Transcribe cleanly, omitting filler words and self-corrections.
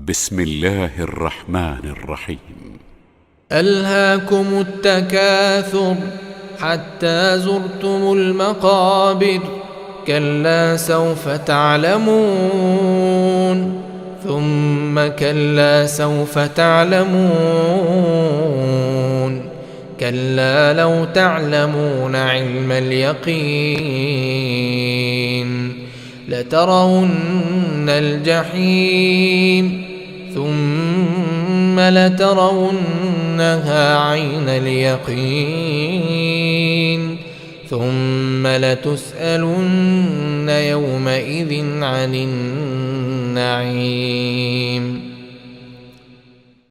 بسم الله الرحمن الرحيم. ألهاكم التكاثر حتى زرتم المقابر، كلا سوف تعلمون ثم كلا سوف تعلمون، كلا لو تعلمون علم اليقين لترون الجحيم ثم لترونها عين اليقين ثم لتسألن يومئذ عن النعيم.